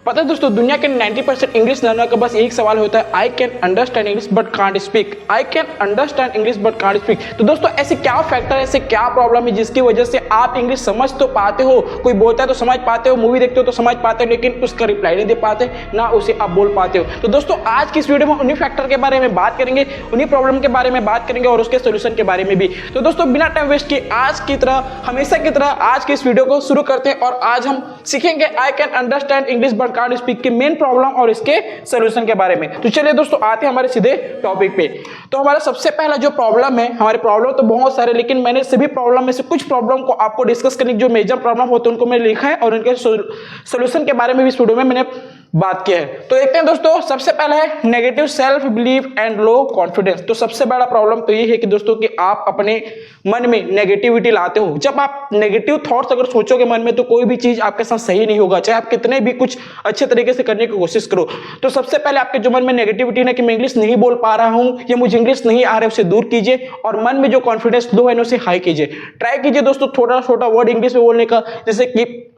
पता है दोस्तों, दुनिया के 90% इंग्लिश लर्नर का बस एक सवाल होता है, I can understand English but can't speak. I can understand English but can't speak. तो दोस्तों ऐसे क्या फैक्टर है, ऐसे क्या प्रॉब्लम है जिसकी वजह से आप इंग्लिश समझ तो पाते हो, कोई बोलता है तो समझ पाते हो, मूवी देखते हो तो समझ पाते हो, लेकिन उसका रिप्लाई नहीं दे पाते, ना उसे आप बोल पाते हो। तो दोस्तों आज की इस वीडियो में उन्हीं फैक्टर के बारे में बात करेंगे, उन्हीं प्रॉब्लम के बारे में बात करेंगे और उसके सोल्यूशन के बारे में भी। तो दोस्तों बिना टाइम वेस्ट किए आज की तरह, हमेशा की तरह आज की इस वीडियो को शुरू करते हैं और आज हम सीखेंगे I can understand English but can't speak के मेन प्रॉब्लम और इसके सॉल्यूशन के बारे में। तो चलिए दोस्तों आते हैं हमारे सीधे टॉपिक पे। तो हमारा सबसे पहला जो प्रॉब्लम है, हमारे प्रॉब्लम तो बहुत सारे, लेकिन मैंने सभी प्रॉब्लम में से कुछ प्रॉब्लम को आपको डिस्कस करने की जो मेजर प्रॉब्लम होते हैं उनको मैंने लिखा है और उनके सॉल्यूशन के बारे में भी इस वीडियो में मैंने बात की है। तो देखते हैं दोस्तों, सबसे पहला है negative self belief and low confidence. तो सबसे बड़ा प्रॉब्लम तो ये है कि दोस्तों कि आप अपने मन में नेगेटिविटी लाते हो। जब आप नेगेटिव थॉट्स अगर सोचोगे मन में तो कोई भी चीज आपके साथ सही नहीं होगा, चाहे आप कितने भी कुछ अच्छे तरीके से करने की कोशिश करो। तो सबसे पहले आपके जो मन में नेगेटिविटी है कि मैं इंग्लिश नहीं बोल पा रहा हूं या मुझे इंग्लिश नहीं आ रहा है, उसे दूर कीजिए और मन में जो कॉन्फिडेंस लो है उसे हाई कीजिए। ट्राई कीजिए दोस्तों छोटा छोटा वर्ड इंग्लिश में बोलने का, जैसे कि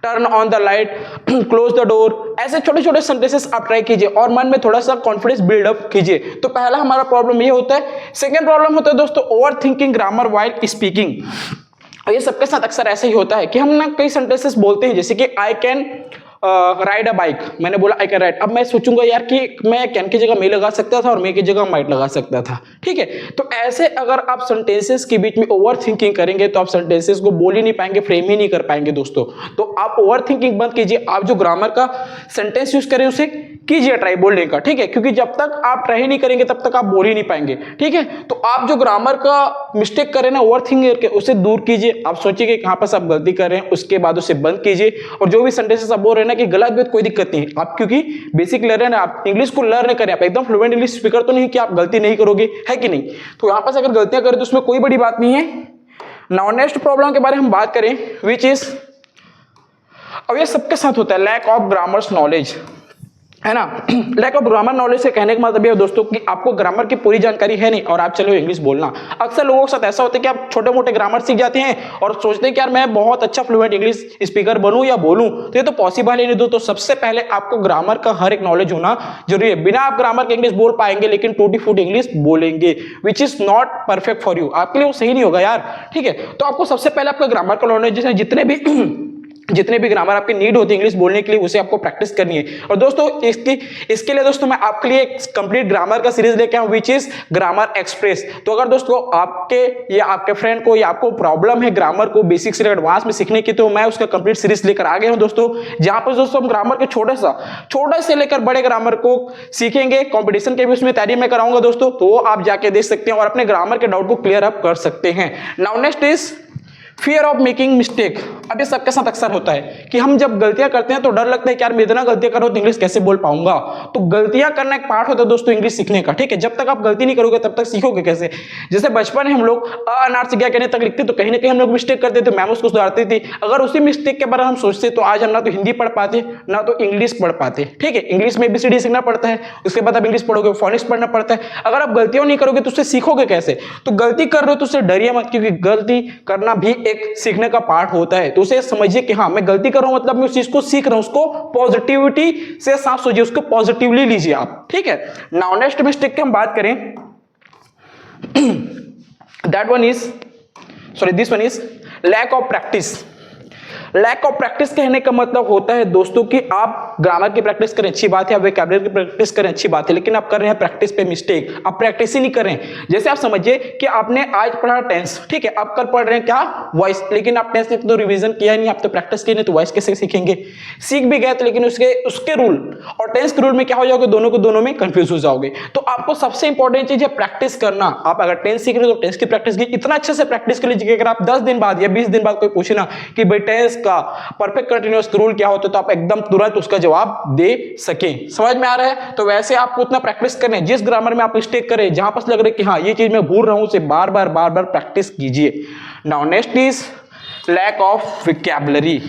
turn on the light, close the door, ऐसे छोटे छोटे सेंटेंसेस आप ट्राई कीजिए और मन में थोड़ा सा कॉन्फिडेंस बिल्डअप कीजिए। तो पहला हमारा प्रॉब्लम ये होता है। सेकंड प्रॉब्लम होता है दोस्तों over thinking grammar while speaking. और ये सबके साथ अक्सर ऐसा ही होता है कि हम ना कई सेंटेंसेस बोलते हैं, जैसे कि I can ride a bike, मैंने बोला आई कैन राइड, अब मैं सोचूंगा यार कि मैं कैन की जगह मे लगा सकता था और मे की जगह माइट लगा सकता था, ठीक है। तो ऐसे अगर आप सेंटेंसेस के बीच में ओवर थिंकिंग करेंगे तो आप सेंटेंसेस को बोल ही नहीं पाएंगे, फ्रेम ही नहीं कर पाएंगे दोस्तों। तो आप ओवर थिंकिंग बंद कीजिए, आप जो ग्रामर का सेंटेंस यूज करें उसे कीजिए ट्राई बोलने का, ठीक है, क्योंकि जब तक आप ट्राई नहीं करेंगे तब तक आप बोल ही नहीं पाएंगे, ठीक है। तो आप जो ग्रामर का मिस्टेक करें ना ओवर थिंक करके, उसे दूर कीजिए। आप सोचिए कहां पर आप गलती कर रहे हैं, उसके बाद उसे बंद कीजिए और जो भी सेंटेंसेस आप बोल रहे हैं ना कि गलत भी, कोई दिक्कत नहीं है। आप क्योंकि बेसिक लर्नर हैं, आप इंग्लिश को लर्न करें, आप एकदम फ्लुएंट इंग्लिश स्पीकर तो नहीं कि आप गलती नहीं करोगे, है कि नहीं। तो यहां पर अगर गलतियां करें तो उसमें कोई बड़ी बात नहीं है। नाउ नेक्स्ट प्रॉब्लम के बारे में हम बात करें, विच इज, अब ये सबके साथ होता है, लैक ऑफ ग्रामर्स नॉलेज, है ना। लैक ऑफ ग्रामर नॉलेज से कहने का मतलब ये है दोस्तों कि आपको ग्रामर की पूरी जानकारी है नहीं और आप चलो इंग्लिश बोलना। अक्सर लोगों के साथ ऐसा होता है कि आप छोटे मोटे ग्रामर सीख जाते हैं और सोचते हैं कि यार मैं बहुत अच्छा फ्लुएंट इंग्लिश स्पीकर बनूं या बोलूं, तो ये तो पॉसिबल ही नहीं दोस्तों। सबसे पहले आपको ग्रामर का हर एक नॉलेज होना जरूरी है। बिना आप ग्रामर के इंग्लिश बोल पाएंगे लेकिन टूटी फूटी इंग्लिश बोलेंगे, which is not perfect for you, आपके लिए वो सही नहीं होगा यार, ठीक है। तो आपको सबसे पहले आपका ग्रामर का नॉलेज है, जितने भी ग्रामर आपकी नीड होती है इंग्लिश बोलने के लिए उसे आपको प्रैक्टिस करनी है। और दोस्तों इसके लिए दोस्तों मैं आपके लिए एक कंप्लीट ग्रामर का सीरीज लेके आऊं, विच इज ग्रामर एक्सप्रेस। तो अगर दोस्तों आपके या आपके फ्रेंड को या आपको प्रॉब्लम है ग्रामर को बेसिक से एडवांस में सीखने की, तो मैं उसका कंप्लीट सीरीज लेकर आ गया हूं दोस्तों, जहां पर दोस्तों हम ग्रामर के छोटे से लेकर बड़े ग्रामर को सीखेंगे। कॉम्पिटिशन के भी उसमें तैयारी मैं कराऊंगा दोस्तों, तो आप जाके देख सकते हैं और अपने ग्रामर के डाउट को क्लियर अप कर सकते हैं। Now next is fear of making mistake. अब ये सबके साथ अक्सर होता है कि हम जब गलतियां करते हैं तो डर लगता है कि यार मैं इतना गलतियां करूं तो इंग्लिश कैसे बोल पाऊंगा। तो गलतियां करना एक पार्ट होता है दोस्तों इंग्लिश सीखने का, ठीक है। जब तक आप गलती नहीं करोगे तब तक सीखोगे कैसे। जैसे बचपन में हम लोग अनार से क्या कहने तक लिखते तो कहीं ना कहीं हम लोग मिस्टेक करते थे, मैम उसको सुधारती थी। अगर उसी मिस्टेक के बारे में हम सोचते तो आज हम ना तो हिंदी पढ़ पाते ना तो इंग्लिश पढ़ पाते, ठीक है। इंग्लिश में ABCD सीखना पड़ता है, उसके बाद आप इंग्लिश पढ़ोगे, फोनिक्स पढ़ना पड़ता है। अगर आप गलतियां नहीं करोगे तो उससे सीखोगे कैसे। तो गलती कर रहे हो तो उससे डरिए मत, क्योंकि गलती करना भी एक सीखने का पार्ट होता है। तो उसे समझिए कि हाँ मैं गलती कर रहा हूं मतलब मैं उस चीज को सीख रहा हूं, उसको पॉजिटिविटी से साथ सोचिए, उसको पॉजिटिवली लीजिए आप, ठीक है। नाउ नेक्स्ट मिस्टेक की हम बात करें, this one is lack of practice. Lack of practice कहने का मतलब होता है दोस्तों कि आप ग्रामर की प्रैक्टिस करें, अच्छी बात है, आप वोकैबुलरी की प्रैक्टिस करें, अच्छी बात है, लेकिन आप कर रहे हैं प्रैक्टिस पे मिस्टेक, आप प्रैक्टिस ही नहीं कर रहे हैं। जैसे आप समझिए कि आपने आज पढ़ा टेंस, ठीक है, आप कल पढ़ रहे हैं क्या वॉइस, लेकिन आप टेंस ने तो रिवीजन किया नहीं, आप तो प्रैक्टिस किए नहीं, तो वॉइस कैसे सीखेंगे। सीख भी गए लेकिन उसके रूल और टेंस के रूल में क्या हो जाओगे, दोनों में कंफ्यूज हो जाओगे। तो आपको सबसे इंपॉर्टेंट चीज है प्रैक्टिस करना। आप अगर टेंस सीख रहे हो तो टेंस की प्रैक्टिस की इतना अच्छे से प्रैक्टिस कर लीजिए, अगर आप 10 दिन बाद या 20 दिन बाद कोई पूछे ना कि भाई टेंस का परफेक्ट कंटीन्यूअस रूल क्या होता है, तो आप एकदम तुरंत उसका जवाब दे सकें। समझ में आ रहा है। तो वैसे आपको उतना प्रैक्टिस करना, जिस ग्रामर में आप मिस्टेक करें, जहां पर लग रहा है कि हाँ ये चीज मैं भूल रहा हूं, उसे बार बार प्रैक्टिस कीजिए। Now next is lack of vocabulary.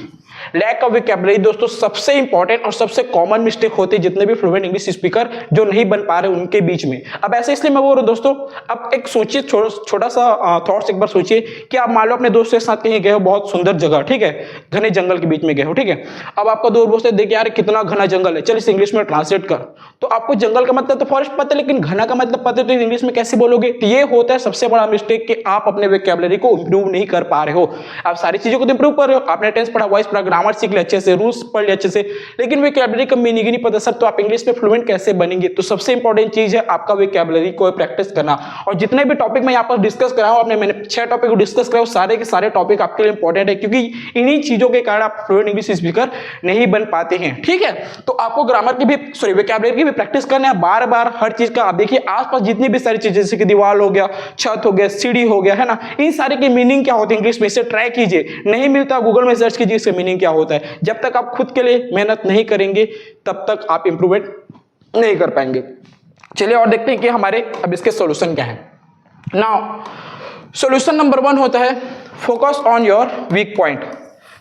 Lack of vocabulary दोस्तों सबसे इंपॉर्टेंट और सबसे कॉमन मिस्टेक होती है जितने भी फ्लुएंट इंग्लिश स्पीकर जो नहीं बन पा रहे उनके बीच में। अब ऐसे इसलिए मैं बोल रहा हूं दोस्तों, अब एक सोचिए, छोटा सा थॉट्स एक बार सोचिए कि आप मान लो अपने दोस्त के साथ कहीं गए हो बहुत सुंदर जगह, ठीक है, घने जंगल के बीच में गए हो, ठीक है। अब आपका दोस्त बोलते देखिए यार कितना घना जंगल है, चल इसे इंग्लिश में ट्रांसलेट कर। तो आपको जंगल का मतलब तो फॉरेस्ट पता है, लेकिन घना का मतलब पता है तो इंग्लिश में कैसे बोलोगे? तो ये होता है सबसे बड़ा मिस्टेक कि आप अपने वोकैबुलरी को इंप्रूव नहीं कर पा रहे हो। आप सारी चीजों को तो इंप्रूव कर रहे हो, आपने टेंस पढ़ा, वॉइस पढ़ा, ग्रामर सीख लिया अच्छे से, रूल्स पढ़ लिया अच्छे से, लेकिन वोकैबुलरी का मीनिंग ही नहीं पता सर, तो आप इंग्लिश में फ्लुएंट कैसे बनेंगे? तो सबसे इंपॉर्टेंट चीज है आपका वोकैबुलरी को प्रैक्टिस करना। और जितने भी टॉपिक मैं यहाँ पर डिस्कस कर रहा हूँ, मैंने 6 टॉपिक को डिस्कस करा, सारे के सारे टॉपिक आपके लिए इंपॉर्टेंट है, क्योंकि इन्हीं चीजों के कारण आप फ्लुएंट इंग्लिश स्पीकर नहीं बन पाते हैं, ठीक है। तो आपको ग्रामर की भी वोकैबुलरी की भी प्रैक्टिस करना है बार बार हर चीज का। आप देखिए आसपास जितनी भी सारी चीजें, जैसे कि दीवार हो गया, छत हो गया, सीढ़ी हो गया, है ना, इन सारे के मीनिंग क्या होते हैं इंग्लिश में, इसे ट्राई कीजिए। नहीं मिलता गूगल में सर्च कीजिए इसका मीनिंग क्या होता है। जब तक आप खुद के लिए मेहनत नहीं करेंगे तब तक आप इंप्रूवमेंट नहीं कर पाएंगे। चलिए और देखते हैं कि हमारे अब इसके सॉल्यूशन क्या है। नाउ सॉल्यूशन नंबर 1 होता है focus on your weak point.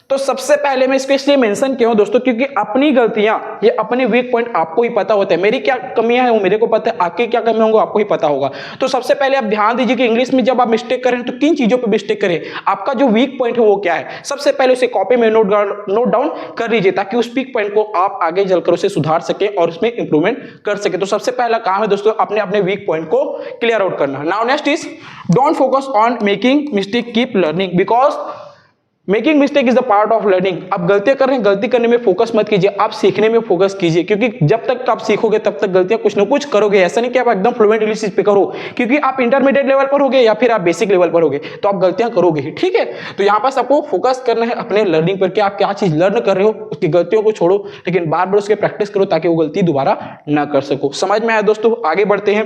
तो सबसे पहले मैं इसको इसलिए मेंशन किया हूं दोस्तों, क्योंकि अपनी गलतियां, ये अपने वीक पॉइंट आपको ही पता होता है। मेरी क्या कमियां हैं वो मेरे को पता है, आपकी क्या कमियां होंगी आपको ही पता होगा। तो सबसे पहले आप ध्यान दीजिए कि इंग्लिश में जब आप मिस्टेक करें तो किन चीजों पे मिस्टेक करें, आपका जो वीक पॉइंट है वो क्या है। सबसे पहले उसे कॉपी में नोट डाउन कर लीजिए, ताकि उस वीक पॉइंट को आप आगे चलकर उसे सुधार सके और उसमें इंप्रूवमेंट कर सके। तो सबसे पहला काम है दोस्तों अपने अपने वीक पॉइंट को क्लियर आउट करना। Now next is don't focus on making mistake, keep learning, because making mistake is the part of learning. आप गलतियां कर रहे हैं, गलती करने में फोकस मत कीजिए, आप सीखने में फोकस कीजिए, क्योंकि जब तक आप सीखोगे तब तक गलतियां कुछ ना कुछ करोगे। ऐसा नहीं कि आप एकदम फ्लुएंट इंग्लिश स्पीकर हो, क्योंकि आप इंटरमीडिएट लेवल पर होगे या फिर आप बेसिक लेवल पर होगे तो आप गलतियां करोगे ही, ठीक है। तो यहाँ पास आपको फोकस करना है अपने लर्निंग पर कि आप क्या चीज लर्न कर रहे हो, उसकी गलतियों को छोड़ो, लेकिन बार बार उसके प्रैक्टिस करो ताकि वो गलती दोबारा ना कर सको। समझ में आया दोस्तों? आगे बढ़ते हैं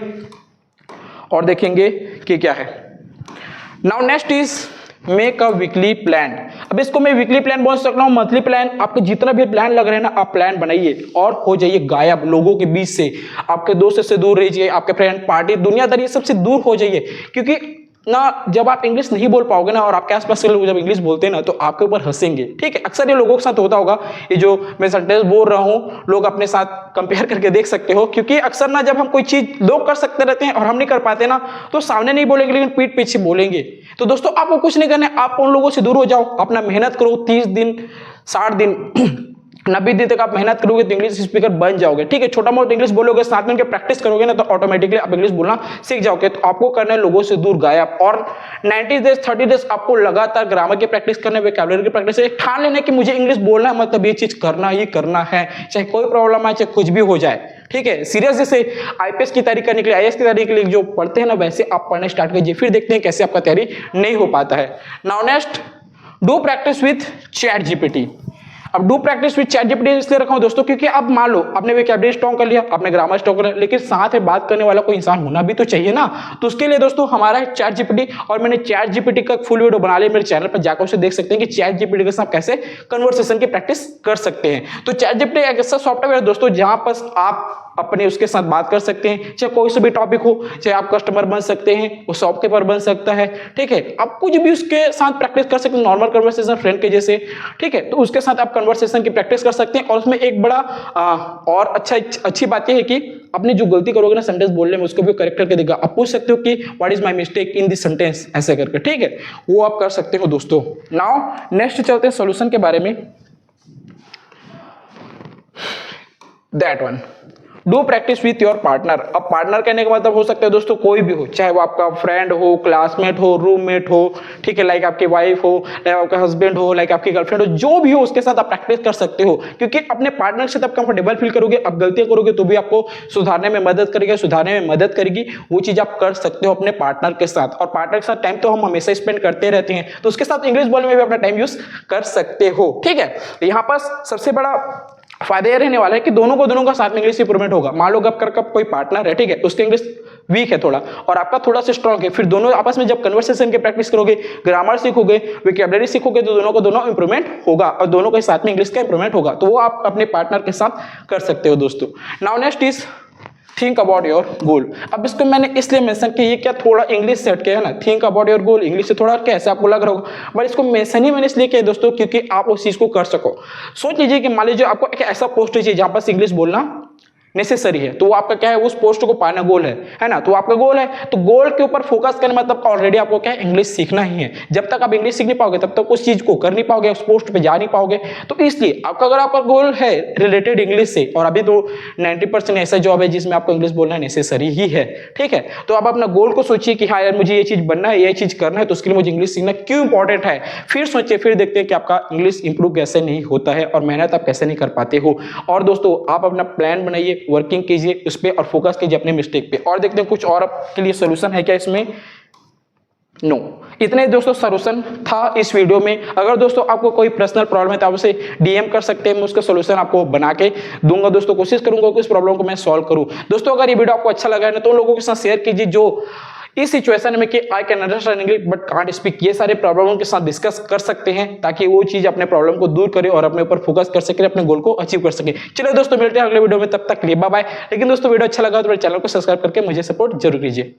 और देखेंगे कि क्या है। Now next is make a weekly plan. अब इसको मैं वीकली प्लान बोल सकता हूँ, मंथली प्लान, आपको जितना भी प्लान लग रहा है ना, आप प्लान बनाइए और हो जाइए गायब लोगों के बीच से। आपके दोस्त से दूर रहिए, आपके फ्रेंड, पार्टी, दुनियादारी सबसे दूर हो जाइए, क्योंकि ना जब आप इंग्लिश नहीं बोल पाओगे ना और आपके आसपास के लोग जब इंग्लिश बोलते हैं ना तो आपके ऊपर हंसेंगे, ठीक है। अक्सर ये लोगों के साथ होता होगा, ये जो मैं सेंटेंस बोल रहा हूँ लोग अपने साथ कंपेयर करके देख सकते हो, क्योंकि अक्सर ना जब हम कोई चीज लोग कर सकते रहते हैं और हम नहीं कर पाते ना, तो सामने नहीं बोलेंगे लेकिन पीठ पीछे बोलेंगे। तो दोस्तों आपको कुछ नहीं करना है, आप उन लोगों से दूर हो जाओ, अपना मेहनत करो, 30 दिन 60 दिन 90 दिन तक आप मेहनत करोगे तो इंग्लिश स्पीकर बन जाओगे, ठीक है। छोटा मोटा इंग्लिश बोलोगे, साथ में उनके प्रैक्टिस करोगे ना तो ऑटोमेटिकली आप इंग्लिश बोलना सीख जाओगे। तो आपको करना है लोगों से दूर गायब, और 90 डेज 30 डेज आपको लगातार ग्रामर की प्रैक्टिस करना है, वोकैबुलरी की प्रैक्टिस है। ठान लेना कि मुझे इंग्लिश बोलना है, मतलब ये चीज करना ही करना है, चाहे कोई प्रॉब्लम आए, चाहे कुछ भी हो जाए, ठीक है। सीरियस जैसे आईपीएस की तैयारी करने के लिए, आईएएस की तैयारी के लिए जो पढ़ते हैं ना, वैसे आप पढ़ने स्टार्ट कीजिए, फिर देखते हैं कैसे आपका तैयारी नहीं हो पाता है। Now next, do practice with ChatGPT. अब do practice with ChatGPT इसलिए रखा हूं दोस्तों, क्योंकि अब मान लो आपने वोकैबुलरी स्ट्रॉन्ग कर लिया, आपने ग्रामर स्ट्रॉन्ग कर लिया, लेकिन साथ में बात करने वाला कोई इंसान होना भी तो चाहिए ना। तो उसके लिए दोस्तों हमारा है चैट जीपीटी, और मैंने चैट जीपीटी का फुल वीडियो बना लिया, मेरे चैनल पर जाकर उसे देख सकते हैं कि चैट जीपीटी के साथ कैसे कन्वर्सेशन की प्रैक्टिस कर सकते हैं। तो चैट जीपीटी एक ऐसा सॉफ्टवेयर है दोस्तों जहां पर आप अपने उसके साथ बात कर सकते हैं, चाहे कोई सा भी टॉपिक हो, चाहे आप कस्टमर बन सकते हैं, वो शॉपकीपर बन सकता है, ठीक है। आप कुछ भी उसके साथ प्रैक्टिस कर सकते हैं, नॉर्मल कन्वर्सेशन फ्रेंड के जैसे, ठीक है। तो उसके साथ आप कन्वर्सेशन की प्रैक्टिस कर सकते हैं, और उसमें एक बड़ा और अच्छी बात यह है कि अपनी जो गलती करोगे ना सेंटेंस बोलने में, उसको भी करेक्ट करके देगा। आप पूछ सकते हो कि what is my mistake in this sentence, ऐसे करके, ठीक है, वो आप कर सकते हो दोस्तों। नाउ नेक्स्ट चलते हैं सॉल्यूशन के बारे में। That one, do practice with your partner. अब पार्टनर कहने का मतलब हो सकता है दोस्तों कोई भी हो, चाहे वो आपका फ्रेंड हो, क्लासमेट हो, रूममेट हो, ठीक है, लाइक आपकी वाइफ हो, लाइक आपका हस्बैंड हो, लाइक आपकी गर्लफ्रेंड हो, जो भी हो उसके साथ आप प्रैक्टिस कर सकते हो, क्योंकि अपने पार्टनर से तब कंफर्टेबल फील करोगे। अब गलतियां करोगे तो भी आपको सुधारने में मदद करेगी, वो चीज आप कर सकते हो अपने पार्टनर के साथ। और पार्टनर के साथ टाइम तो हम हमेशा स्पेंड करते रहते हैं, तो उसके साथ इंग्लिश बोलने में भी अपना टाइम यूज कर सकते हो, ठीक है। यहाँ पर सबसे बड़ा फायदा यह रहने वाला है कि दोनों का साथ में इंग्लिश इंप्रूवमेंट होगा। मान लो आपका कोई पार्टनर है, ठीक है, उसका इंग्लिश वीक है थोड़ा और आपका थोड़ा सा स्ट्रांग है, फिर दोनों आपस में जब कन्वर्सेशन की प्रैक्टिस करोगे, ग्रामर सीखोगे, वोकैबुलरी सीखोगे, तो दोनों इंप्रूवमेंट होगा और दोनों के साथ में इंग्लिश का इंप्रूवमेंट होगा। तो वो आप अपने पार्टनर के साथ कर सकते हो दोस्तों। Now next is think about your goal. अब इसको मैंने इसलिए मेंशन किया, ये क्या थोड़ा इंग्लिश से हटके है ना, think about your goal English से थोड़ा कैसे आपको लग रहा होगा, बट इसको मेंशन ही मैंने इसलिए किया दोस्तों क्योंकि आप उस चीज को कर सको। सोच लीजिए कि मान लीजिए आपको एक ऐसा पोस्ट चाहिए जहां पर इंग्लिश बोलना नेसेसरी है, तो वो आपका क्या है, उस पोस्ट को पाना गोल है ना, तो आपका गोल है, तो गोल के ऊपर फोकस करने मतलब ऑलरेडी आपको क्या है, इंग्लिश सीखना ही है। जब तक आप इंग्लिश सीख नहीं पाओगे तब तक उस चीज को कर नहीं पाओगे, उस पोस्ट पे जा नहीं पाओगे। तो इसलिए आपका अगर आपका गोल है रिलेटेड इंग्लिश से, और अभी तो 90% ऐसा जॉब है जिसमें आपको इंग्लिश बोलना नेसेसरी ही है, ठीक है, तो आप अपना गोल को सोचिए कि हाँ यार मुझे ये चीज बनना है, ये चीज करना है, तो उसके लिए मुझे इंग्लिश सीखना क्यों इंपॉर्टेंट है। फिर सोचिए, फिर देखते हैं कि आपका इंग्लिश इंप्रूव कैसे नहीं होता है और मेहनत आप कैसे नहीं कर पाते हो। और दोस्तों आप अपना प्लान बनाइए, वर्किंग कीजिए उस पे और फोकस कीजिए अपने मिस्टेक पे, और देखते हैं कुछ और आपके लिए सोल्यूशन है क्या इसमें। नो, इतने दोस्तों सोल्यूशन था इस वीडियो में। अगर दोस्तों आपको कोई पर्सनल प्रॉब्लम है तो आप उसे डीएम कर सकते हैं, मैं उसका सोल्यूशन आपको बना के दूंगा दोस्तों, कोशिश करूंगा कि इस प्रॉब्लम को मैं सॉल्व करूं। दोस्तों अगर ये वीडियो आपको अच्छा लगा है ना तो उन लोगों के साथ शेयर कीजिए जो इस सिचुएशन में कि I can understand English but can't speak, ये सारे प्रॉब्लम के साथ डिस्कस कर सकते हैं ताकि वो चीज अपने प्रॉब्लम को दूर करे और अपने ऊपर फोकस कर सके, अपने गोल को अचीव कर सके। चलिए दोस्तों मिलते हैं अगले वीडियो में, तब तक के लिए बाय बाय। लेकिन दोस्तों वीडियो अच्छा लगा तो मेरे चैनल को सब्सक्राइब करके मुझे सपोर्ट जरूर कीजिए।